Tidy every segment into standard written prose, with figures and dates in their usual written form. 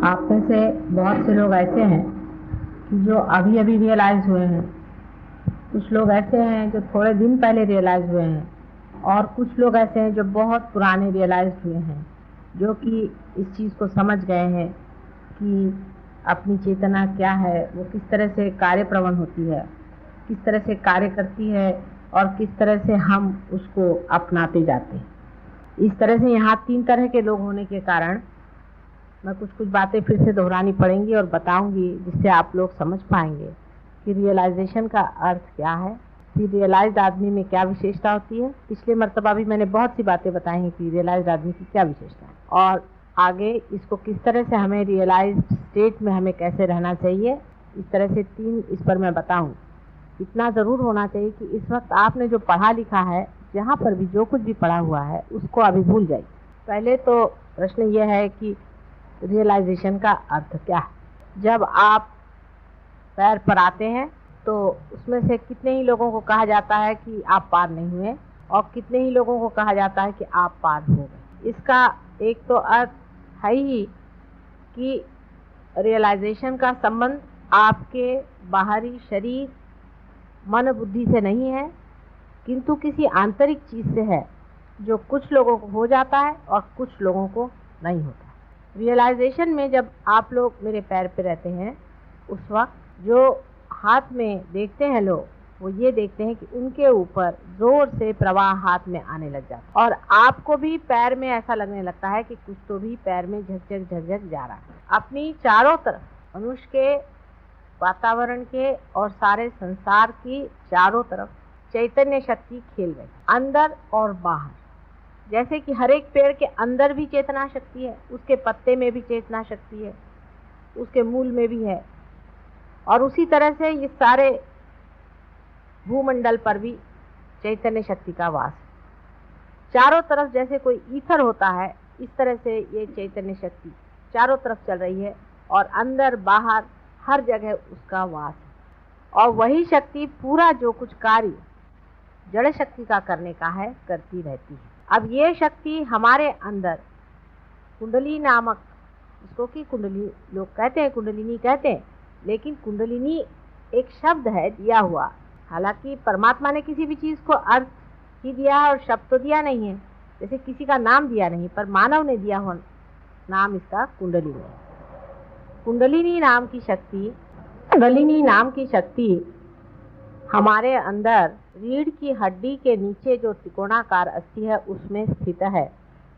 आप में से बहुत से लोग ऐसे हैं कि जो अभी अभी रियलाइज़ हुए हैं, कुछ लोग ऐसे हैं जो थोड़े दिन पहले रियलाइज़ हुए हैं, और कुछ लोग ऐसे हैं जो बहुत पुराने रियलाइज़ हुए हैं, जो कि इस चीज़ को समझ गए हैं कि अपनी चेतना क्या है, वो किस तरह से कार्य प्रवण होती है, किस तरह से कार्य करती है और किस तरह से हम उसको अपनाते जाते हैं। इस तरह से यहाँ 3 तरह के लोग होने के कारण मैं कुछ बातें फिर से दोहरानी पड़ेंगी और बताऊंगी, जिससे आप लोग समझ पाएंगे कि रियलाइजेशन का अर्थ क्या है, फिर रियलाइज्ड आदमी में क्या विशेषता होती है। पिछले मर्तबा भी मैंने बहुत सी बातें बताई हैं कि रियलाइज्ड आदमी की क्या विशेषता है, और आगे इसको किस तरह से हमें रियलाइज्ड स्टेट में हमें कैसे रहना चाहिए। इस तरह से 3 इस पर मैं बताऊँ। इतना ज़रूर होना चाहिए कि इस वक्त आपने जो पढ़ा लिखा है, जहाँ पर भी जो कुछ भी पढ़ा हुआ है, उसको अभी भूल जाइए। पहले तो प्रश्न यह है कि रियलाइजेशन का अर्थ क्या है। जब आप पैर पर आते हैं तो उसमें से कितने ही लोगों को कहा जाता है कि आप पार नहीं हुए, और कितने ही लोगों को कहा जाता है कि आप पार हो गए। इसका एक तो अर्थ है ही कि रियलाइजेशन का संबंध आपके बाहरी शरीर मन बुद्धि से नहीं है, किंतु किसी आंतरिक चीज़ से है, जो कुछ लोगों को हो जाता है और कुछ लोगों को नहीं होता। रियलाइजेशन में जब आप लोग मेरे पैर पे रहते हैं, उस वक्त जो हाथ में देखते हैं लोग, वो ये देखते हैं कि उनके ऊपर जोर से प्रवाह हाथ में आने लग जाता है, और आपको भी पैर में ऐसा लगने लगता है कि कुछ तो भी पैर में झकझक झकझक जा रहा है। अपनी चारों तरफ मनुष्य के, वातावरण के और सारे संसार की चारों तरफ चैतन्य शक्ति खेल रही, अंदर और बाहर। जैसे कि हर एक पेड़ के अंदर भी चेतना शक्ति है, उसके पत्ते में भी चेतना शक्ति है, उसके मूल में भी है, और उसी तरह से ये सारे भूमंडल पर भी चैतन्य शक्ति का वास है। चारों तरफ जैसे कोई ईथर होता है, इस तरह से ये चैतन्य शक्ति चारों तरफ चल रही है, और अंदर बाहर हर जगह उसका वास है। और वही शक्ति पूरा जो कुछ कार्य जड़ शक्ति का करने का है, करती रहती है। अब ये शक्ति हमारे अंदर कुंडली नामक, इसको कि कुंडली लोग कहते हैं, कुंडलिनी कहते हैं, लेकिन कुंडलिनी एक शब्द है दिया हुआ। हालांकि परमात्मा ने किसी भी चीज़ को अर्थ ही दिया है और शब्द तो दिया नहीं है, जैसे किसी का नाम दिया नहीं, पर मानव ने दिया हुआ नाम इसका कुंडलिनी। कुंडलिनी नाम की शक्ति, कुंडलिनी नाम की शक्ति हमारे अंदर रीढ़ की हड्डी के नीचे जो त्रिकोणाकार अस्थि है, उसमें स्थित है।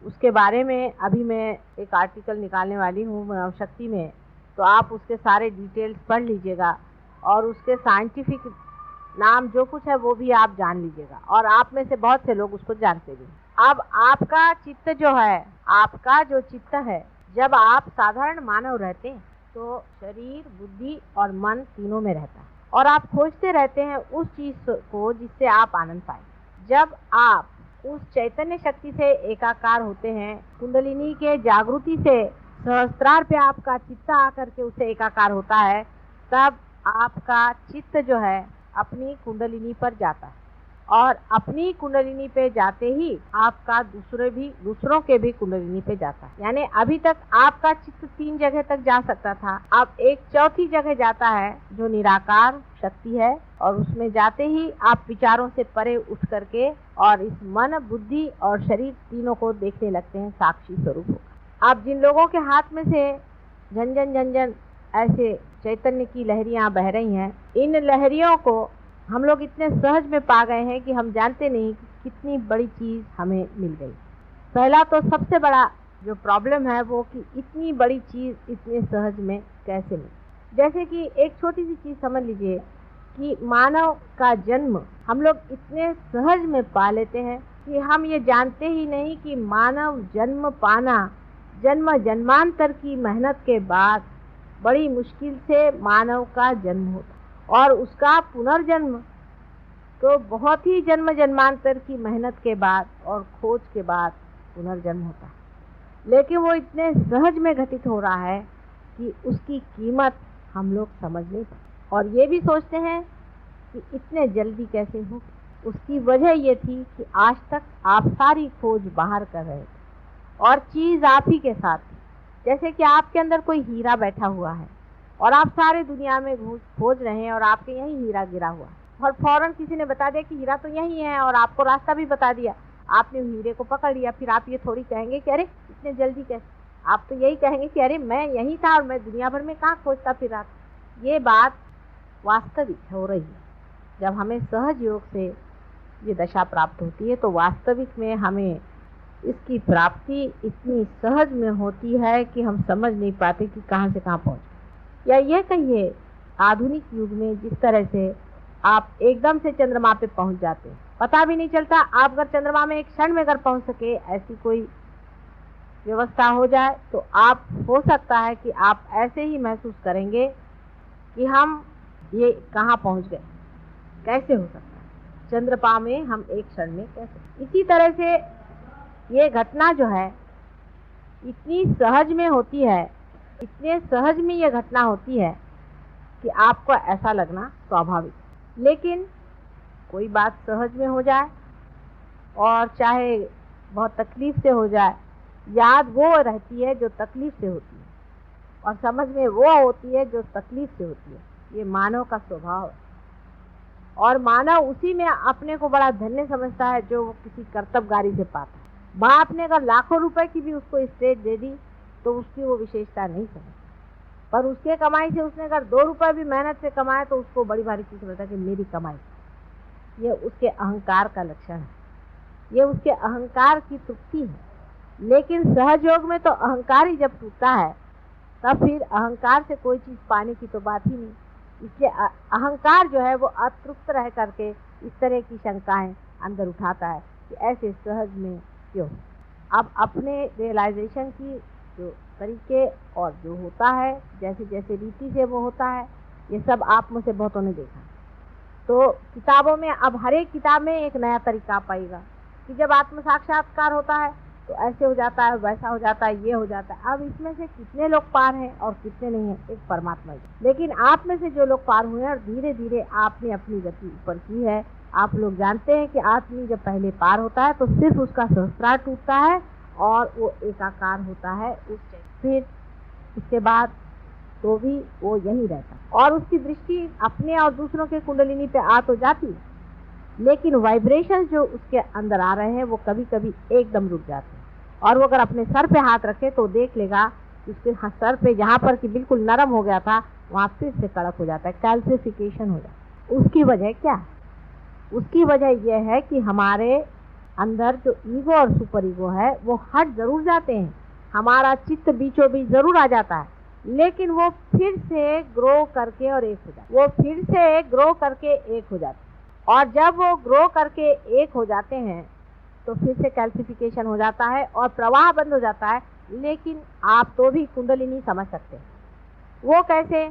उसके बारे में अभी मैं एक आर्टिकल निकालने वाली हूँ शक्ति में, तो आप उसके सारे डिटेल्स पढ़ लीजिएगा, और उसके साइंटिफिक नाम जो कुछ है वो भी आप जान लीजिएगा, और आप में से बहुत से लोग उसको जानते भी। अब आपका चित्त जो है, आपका जो चित्त है, जब आप साधारण मानव रहते हैं तो शरीर, बुद्धि और मन तीनों में रहता है, और आप खोजते रहते हैं उस चीज़ को जिससे आप आनंद पाएं। जब आप उस चैतन्य शक्ति से एकाकार होते हैं, कुंडलिनी के जागृति से सहस्त्रार पे आपका चित्त आकर के उससे एकाकार होता है, तब आपका चित्त जो है अपनी कुंडलिनी पर जाता है, और अपनी कुंडलिनी पे जाते ही आपका दूसरों के भी कुंडलिनी पे जाता है। यानी अभी तक आपका चित्त 3 जगह तक जा सकता था, अब एक चौथी जगह जाता है जो निराकार शक्ति है, और उसमें जाते ही आप विचारों से परे उठ करके और इस मन, बुद्धि और शरीर तीनों को देखने लगते हैं साक्षी स्वरूप होकर। अब जिन लोगों के हाथ में से झंझन झंझन ऐसे चैतन्य की लहरियां बह रही हैं, इन लहरियों को हम लोग इतने सहज में पा गए हैं कि हम जानते नहीं कि कितनी बड़ी चीज़ हमें मिल गई। पहला तो सबसे बड़ा जो प्रॉब्लम है वो कि इतनी बड़ी चीज़ इतने सहज में कैसे मिली। जैसे कि एक छोटी सी चीज़ समझ लीजिए कि मानव का जन्म हम लोग इतने सहज में पा लेते हैं कि हम ये जानते ही नहीं कि मानव जन्म पाना जन्म जन्मांतर की मेहनत के बाद बड़ी मुश्किल से मानव का जन्म होता, और उसका पुनर्जन्म तो बहुत ही जन्म जन्मांतर की मेहनत के बाद और खोज के बाद पुनर्जन्म होता है। लेकिन वो इतने सहज में घटित हो रहा है कि उसकी कीमत हम लोग समझ नहीं पाते, और ये भी सोचते हैं कि इतने जल्दी कैसे हो। उसकी वजह ये थी कि आज तक आप सारी खोज बाहर कर रहे थे, और चीज़ आप ही के साथ थी, जैसे कि आपके अंदर कोई हीरा बैठा हुआ है और आप सारे दुनिया में खोज रहे हैं और आपके यही हीरा गिरा हुआ है, और फौरन किसी ने बता दिया कि हीरा तो यही है और आपको रास्ता भी बता दिया, आपने हीरे को पकड़ लिया। फिर आप ये थोड़ी कहेंगे कि अरे इतने जल्दी कैसे, आप तो यही कहेंगे कि अरे मैं यही था और मैं दुनिया भर में कहाँ खोजता फिर रहा था। ये बात वास्तविक हो रही है। जब हमें सहज योग से ये दशा प्राप्त होती है तो वास्तविक में हमें इसकी प्राप्ति इतनी सहज में होती है कि हम समझ नहीं पाते कि कहाँ से कहाँ पहुँच। या ये कहिए आधुनिक युग में जिस तरह से आप एकदम से चंद्रमा पे पहुँच जाते हैं, पता भी नहीं चलता। आप अगर चंद्रमा में एक क्षण में अगर पहुँच सके, ऐसी कोई व्यवस्था हो जाए तो आप हो सकता है कि आप ऐसे ही महसूस करेंगे कि हम ये कहाँ पहुँच गए, कैसे हो सकता है चंद्रमा में हम एक क्षण में कैसे। इसी तरह से ये घटना जो है इतनी सहज में होती है, इतने सहज में ये घटना होती है कि आपको ऐसा लगना स्वाभाविक। लेकिन कोई बात सहज में हो जाए और चाहे बहुत तकलीफ से हो जाए, याद वो रहती है जो तकलीफ से होती है और समझ में वो होती है जो तकलीफ से होती है। ये मानव का स्वभाव है और मानव उसी में अपने को बड़ा धन्य समझता है जो वो किसी कर्तव्यगारी से पाता है। बाप ने अगर लाखों रुपए की भी उसको स्टेज दे दी तो उसकी वो विशेषता नहीं समझ, पर उसके कमाई से उसने अगर 2 रुपए भी मेहनत से कमाए तो उसको बड़ी भारी चीज समझता है कि मेरी कमाई। ये उसके अहंकार का लक्षण है, ये उसके अहंकार की तृप्ति है। लेकिन सहयोग में तो अहंकार ही जब टूटता है तब फिर अहंकार से कोई चीज पाने की तो बात ही नहीं। इसलिए अहंकार जो है वो अतृप्त रह करके इस तरह की शंकाएं अंदर उठाता है कि ऐसे सहज में क्यों। अब अपने रियलाइजेशन की जो तरीके और जो होता है जैसे जैसे रीति से वो होता है, ये सब आप में से बहुतों ने देखा। तो किताबों में अब हर एक किताब में एक नया तरीका पाएगा कि जब आत्म साक्षात्कार होता है तो ऐसे हो जाता है, वैसा हो जाता है, ये हो जाता है। अब इसमें से कितने लोग पार हैं और कितने नहीं हैं, एक परमात्मा ही। लेकिन आप में से जो लोग पार हुए हैं और धीरे धीरे आपने अपनी गति ऊपर की है, आप लोग जानते हैं कि आदमी जब पहले पार होता है तो सिर्फ उसका सहस्त्रार टूटता है और वो एकाकार होता है उस। फिर इसके बाद तो भी वो यही रहता है और उसकी दृष्टि अपने और दूसरों के कुंडलिनी पे आ तो जाती है, लेकिन वाइब्रेशन जो उसके अंदर आ रहे हैं वो कभी कभी एकदम रुक जाते हैं। और वो अगर अपने सर पे हाथ रखे तो देख लेगा कि उसके सर पे जहाँ पर कि बिल्कुल नरम हो गया था वहाँ फिर से कड़क हो जाता है, कैल्सिफिकेशन हो जाता है। उसकी वजह क्या है? उसकी वजह यह है कि हमारे अंदर जो ईगो और सुपर ईगो है वो हट जरूर जाते हैं, हमारा चित्त बीचों बीच जरूर आ जाता है, लेकिन वो फिर से ग्रो करके और एक हो जाता है। वो फिर से ग्रो करके एक हो जाते हैं और जब वो ग्रो करके एक हो जाते हैं तो फिर से कैल्सिफिकेशन हो जाता है और प्रवाह बंद हो जाता है। लेकिन आप तो भी कुंडलिनी समझ सकते हैं। वो कैसे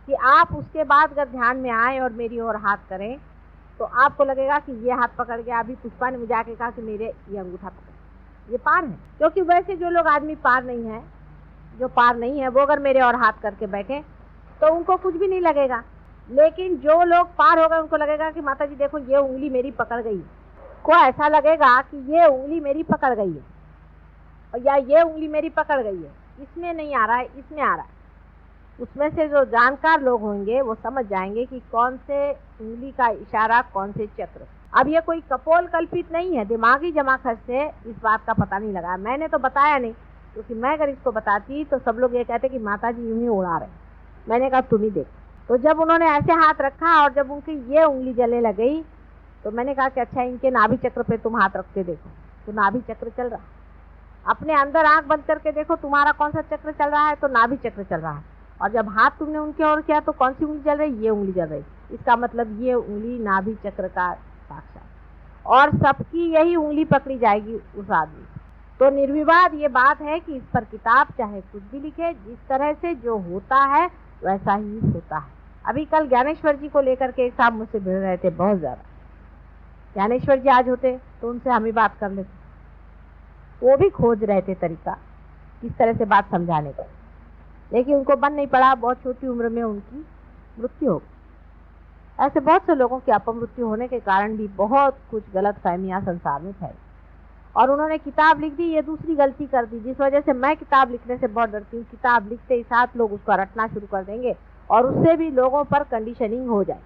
कि आप उसके बाद अगर ध्यान में आए और मेरी ओर हाथ करें तो आपको लगेगा कि ये हाथ पकड़ गया। अभी पुष्पा ने मुझे आके कहा कि मेरे ये अंगूठा पकड़, ये पार है। क्योंकि वैसे जो लोग आदमी पार नहीं है, जो पार नहीं है, वो अगर मेरे और हाथ करके बैठे तो उनको कुछ भी नहीं लगेगा। लेकिन जो लोग पार हो गए उनको लगेगा कि माता जी देखो ये उंगली मेरी पकड़ गई, को ऐसा लगेगा कि ये उंगली मेरी पकड़ गई है और या ये उंगली मेरी पकड़ गई है, इसमें नहीं आ रहा है, इसमें आ रहा है। उसमें से जो जानकार लोग होंगे वो समझ जाएंगे कि कौन से उंगली का इशारा, कौन से चक्र। अब ये कोई कपोल कल्पित नहीं है, दिमागी जमाखर्च से इस बात का पता नहीं लगा। मैंने तो बताया नहीं, क्योंकि मैं अगर इसको बताती तो सब लोग ये कहते कि माता जी यूं ही उड़ा रहे। मैंने कहा तुम ही देख। तो जब उन्होंने ऐसे हाथ रखा और जब उनकी ये उंगली जलने लग गई तो मैंने कहा कि अच्छा इनके नाभि चक्र पे तुम हाथ रख के देखो, तो नाभि चक्र चल रहा। अपने अंदर आंख बंद करके देखो तुम्हारा कौन सा चक्र चल रहा है, तो नाभि चक्र चल रहा है। और जब हाथ तुमने उनके ओर किया तो कौन सी उंगली चल रही? ये उंगली चल रही। इसका मतलब ये उंगली नाभि चक्र का साक्षात, और सबकी यही उंगली पकड़ी जाएगी उस आदमी। तो निर्विवाद ये बात है कि इस पर किताब चाहे कुछ भी लिखे, जिस तरह से जो होता है वैसा ही होता है। अभी कल ज्ञानेश्वर जी को लेकर के एक साहब मुझसे भिड़ रहे थे बहुत ज्यादा। ज्ञानेश्वर जी आज होते तो उनसे हम ही बात कर लेते। वो भी खोज रहे थे तरीका किस तरह से बात समझाने का, लेकिन उनको बन नहीं पड़ा। बहुत छोटी उम्र में उनकी मृत्यु हो गई। ऐसे बहुत से लोगों की अपमृत्यु होने के कारण भी बहुत कुछ गलत फहमियाँ संसार में फैली। और उन्होंने किताब लिख दी, ये दूसरी गलती कर दी, जिस वजह से मैं किताब लिखने से बहुत डरती हूँ। किताब लिखते ही 7 लोग उसका रटना शुरू कर देंगे और उससे भी लोगों पर कंडीशनिंग हो जाए।